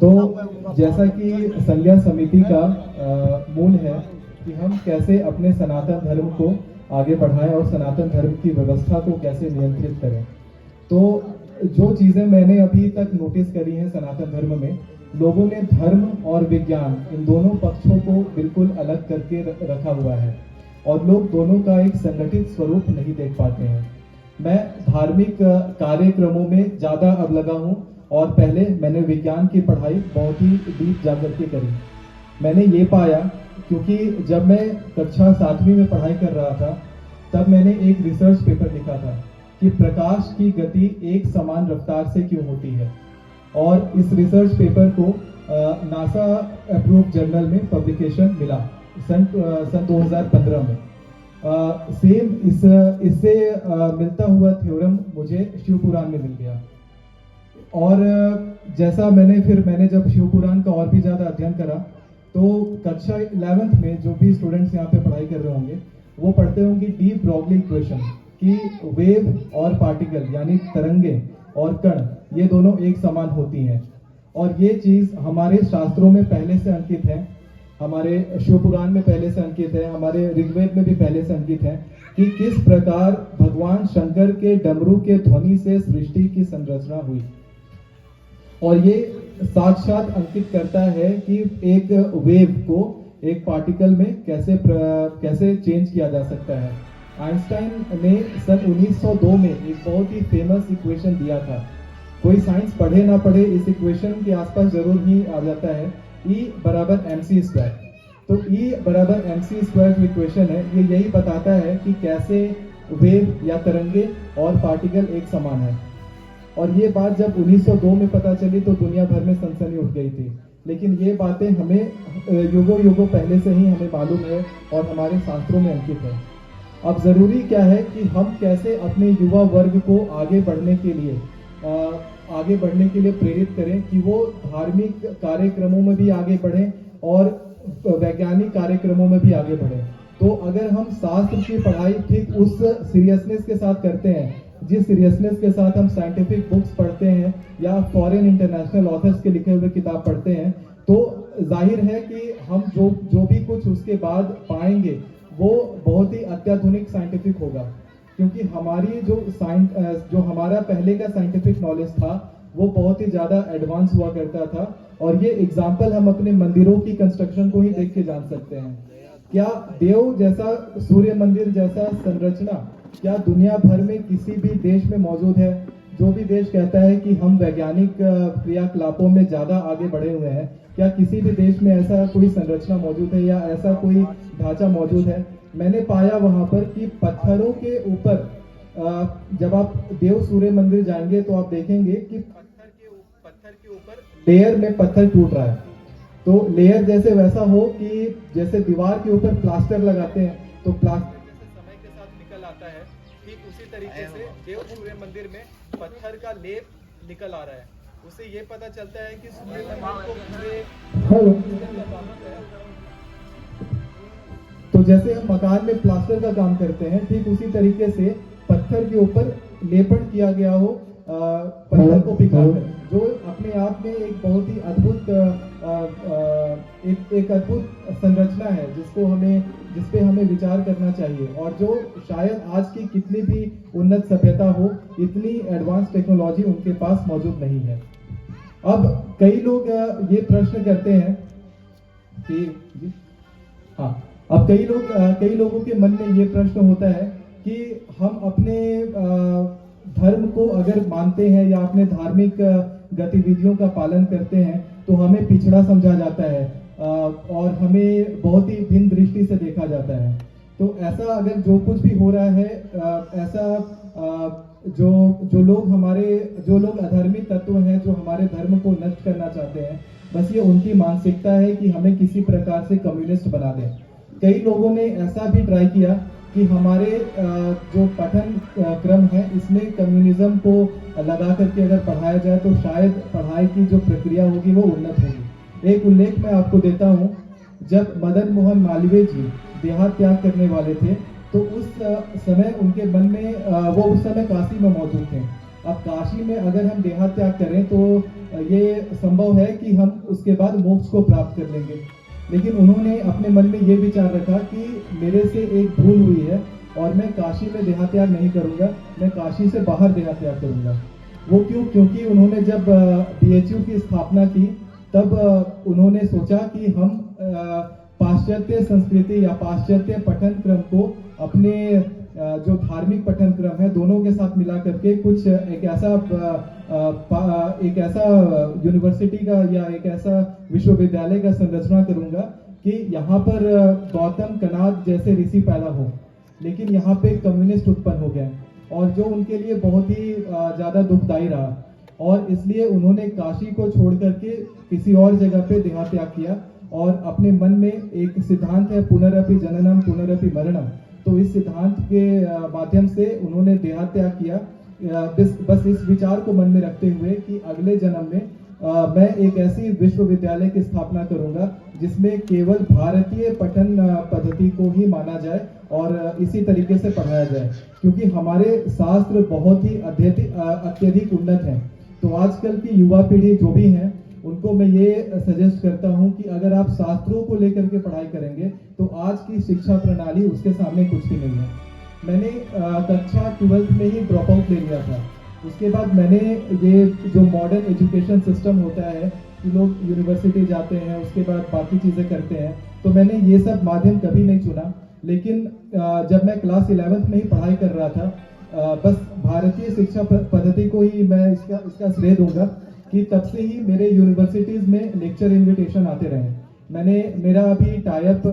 तो जैसा कि संज्ञा समिति का मूल है कि हम कैसे अपने सनातन धर्म को आगे बढ़ाएं और सनातन धर्म की व्यवस्था को कैसे नियंत्रित करें। तो जो चीज़ें मैंने अभी तक नोटिस करी हैं सनातन धर्म में, लोगों ने धर्म और विज्ञान इन दोनों पक्षों को बिल्कुल अलग करके रखा हुआ है और लोग दोनों का एक संगठित स्वरूप नहीं देख पाते हैं। मैं धार्मिक कार्यक्रमों में ज़्यादा अब लगा हूँ और पहले मैंने विज्ञान की पढ़ाई बहुत ही डीप जाकर के करी। मैंने ये पाया, क्योंकि जब मैं कक्षा 7वीं में पढ़ाई कर रहा था तब मैंने एक रिसर्च पेपर लिखा था कि प्रकाश की गति एक समान रफ्तार से क्यों होती है, और इस रिसर्च पेपर को नासा अप्रूव जर्नल में पब्लिकेशन मिला सन 2015 में। सेम इससे मिलता हुआ थ्योरम मुझे शिव पुराण में मिल गया। और जैसा मैंने जब शिव पुराण का और भी ज़्यादा अध्ययन करा, तो कक्षा 11th में जो भी स्टूडेंट्स यहाँ पे पढ़ाई कर रहे होंगे वो पढ़ते होंगे डी ब्रॉगली इक्वेशन कि वेव और पार्टिकल यानी तरंगे और कण ये दोनों एक समान होती हैं। और ये चीज़ हमारे शास्त्रों में पहले से अंकित है, हमारे शिव पुराण में पहले से अंकित है, हमारे ऋग्वेद में भी पहले से अंकित है कि किस प्रकार भगवान शंकर के डमरू के ध्वनि से सृष्टि की संरचना हुई। और ये साक्षात अंकित करता है कि एक वेव को एक पार्टिकल में कैसे चेंज किया जा सकता है। आइंस्टाइन ने सन 1902 में एक बहुत ही फेमस इक्वेशन दिया था। कोई साइंस पढ़े ना पढ़े इस इक्वेशन के आसपास जरूर ही आ जाता है, E बराबर mc²। तो E बराबर mc² जो इक्वेशन है ये यही बताता है कि कैसे वेव या तरंगे और पार्टिकल एक समान है। और ये बात जब 1902 में पता चली तो दुनिया भर में सनसनी उठ गई थी, लेकिन ये बातें हमें युगों पहले से ही हमें मालूम है और हमारे शास्त्रों में अंकित है। अब ज़रूरी क्या है कि हम कैसे अपने युवा वर्ग को आगे बढ़ने के लिए प्रेरित करें कि वो धार्मिक कार्यक्रमों में भी आगे बढ़ें और वैज्ञानिक कार्यक्रमों में भी आगे बढ़ें। तो अगर हम शास्त्र की पढ़ाई ठीक उस सीरियसनेस के साथ करते हैं, जिस सीरियसनेस के साथ हम साइंटिफिक बुक्स पढ़ते हैं या फॉरेन इंटरनेशनल ऑथर्स के लिखे हुए किताब पढ़ते हैं, तो जाहिर है कि हम जो भी कुछ उसके बाद पाएंगे वो बहुत ही अत्याधुनिक साइंटिफिक होगा। क्योंकि हमारी जो हमारा पहले का साइंटिफिक नॉलेज था वो बहुत ही ज़्यादा एडवांस हुआ करता था। और ये एग्जाम्पल हम अपने मंदिरों की कंस्ट्रक्शन को ही देख के जान सकते हैं। क्या देव जैसा, सूर्य मंदिर जैसा संरचना क्या दुनिया भर में किसी भी देश में मौजूद है? जो भी देश कहता है कि हम वैज्ञानिक क्रियाकलापों में ज़्यादा आगे बढ़े हुए हैं, क्या किसी भी देश में ऐसा कोई संरचना मौजूद है या ऐसा कोई ढांचा मौजूद है? मैंने पाया वहाँ पर कि पत्थरों के ऊपर, जब आप देव सूर्य मंदिर जाएंगे तो आप देखेंगे कि पत्थर के ऊपर लेयर में पत्थर टूट रहा है। तो लेयर जैसे वैसा हो कि जैसे दीवार के ऊपर प्लास्टर लगाते हैं तो प्लास्टर समय के साथ निकल आता है, ठीक उसी तरीके से देव सूर्य मंदिर में पत्थर का लेप निकल आ रहा है। उससे ये पता चलता है कि सूर्य मंदिर को पूरे तो जैसे हम मकान में प्लास्टर का काम करते हैं, ठीक उसी तरीके से पत्थर के ऊपर लेपन किया गया हो पत्थर को पिघलाकर, जो अपने आप में एक बहुत ही अद्भुत एक अद्भुत संरचना है जिस पे हमें विचार करना चाहिए। और जो शायद आज की कितनी भी उन्नत सभ्यता हो, इतनी एडवांस टेक्नोलॉजी उनके पास मौजूद नहीं है। अब कई लोग ये प्रश्न करते हैं कि अब कई लोगों के मन में ये प्रश्न होता है कि हम अपने धर्म को अगर मानते हैं या अपने धार्मिक गतिविधियों का पालन करते हैं तो हमें पिछड़ा समझा जाता है और हमें बहुत ही भिन्न दृष्टि से देखा जाता है। तो ऐसा अगर जो कुछ भी हो रहा है, ऐसा जो लोग अधर्मी तत्व हैं जो हमारे धर्म को नष्ट करना चाहते हैं, बस ये उनकी मानसिकता है कि हमें किसी प्रकार से कम्युनिस्ट बना दें। कई लोगों ने ऐसा भी ट्राई किया कि हमारे जो पठन क्रम है इसमें कम्युनिज्म को लगा करके अगर पढ़ाया जाए तो शायद पढ़ाई की जो प्रक्रिया होगी वो उन्नत होगी। एक उल्लेख मैं आपको देता हूँ जब मदन मोहन मालवीय जी देहात त्याग करने वाले थे, तो उस समय उनके मन में वो उस समय काशी में मौजूद थे। अब काशी में अगर हम देहात त्याग करें तो ये संभव है कि हम उसके बाद मोक्ष को प्राप्त कर लेंगे, लेकिन उन्होंने अपने मन में ये विचार रखा कि मेरे से एक भूल हुई है और मैं काशी में देहात्याग नहीं करूंगा, मैं काशी से बाहर देहात्याग करूंगा। वो क्यों? क्योंकि उन्होंने जब बीएचयू की स्थापना की, तब उन्होंने सोचा कि हम पाश्चात्य संस्कृति या पाश्चात्य पठन क्रम को अपने जो धार्मिक पठन क्रम है दोनों के साथ मिला करके कुछ एक ऐसा यूनिवर्सिटी का या एक ऐसा विश्वविद्यालय का संरचना करूंगा कि यहाँ पर गौतम कनाद जैसे ऋषि पैदा हो, लेकिन यहाँ पे कम्युनिस्ट उत्पन्न हो गए और जो उनके लिए बहुत ही ज़्यादा दुखदायी रहा, और इसलिए उन्होंने काशी को छोड़ करके किसी और जगह पे देहात्याग किया और अपने मन में एक सिद्धांत है पुनरपि जननम पुनरपि मरणम, तो इस सिद्धांत के माध्यम से उन्होंने देहात्याग किया। बस इस विचार को मन में रखते हुए कि अगले जन्म में मैं एक ऐसी विश्वविद्यालय की स्थापना करूंगा जिसमें केवल भारतीय पठन पद्धति को ही माना जाए और इसी तरीके से पढ़ाया जाए, क्योंकि हमारे शास्त्र बहुत ही अत्यधिक उन्नत हैं। तो आजकल की युवा पीढ़ी जो भी है उनको मैं ये सजेस्ट करता हूं कि अगर आप शास्त्रों को लेकर के पढ़ाई करेंगे तो आज की शिक्षा प्रणाली उसके सामने कुछ भी नहीं है। मैंने कक्षा 12th में ही ड्रॉप आउट ले लिया था। उसके बाद मैंने ये जो मॉडर्न एजुकेशन सिस्टम होता है कि लोग यूनिवर्सिटी जाते हैं उसके बाद बाकी चीज़ें करते हैं, तो मैंने ये सब माध्यम कभी नहीं चुना। लेकिन जब मैं क्लास 11th में ही पढ़ाई कर रहा था, बस भारतीय शिक्षा पद्धति को ही मैं इसका श्रेय दूंगा कि तब से ही मेरे यूनिवर्सिटीज़ में लेक्चर इन्विटेशन आते रहे। मेरा अभी टाई अप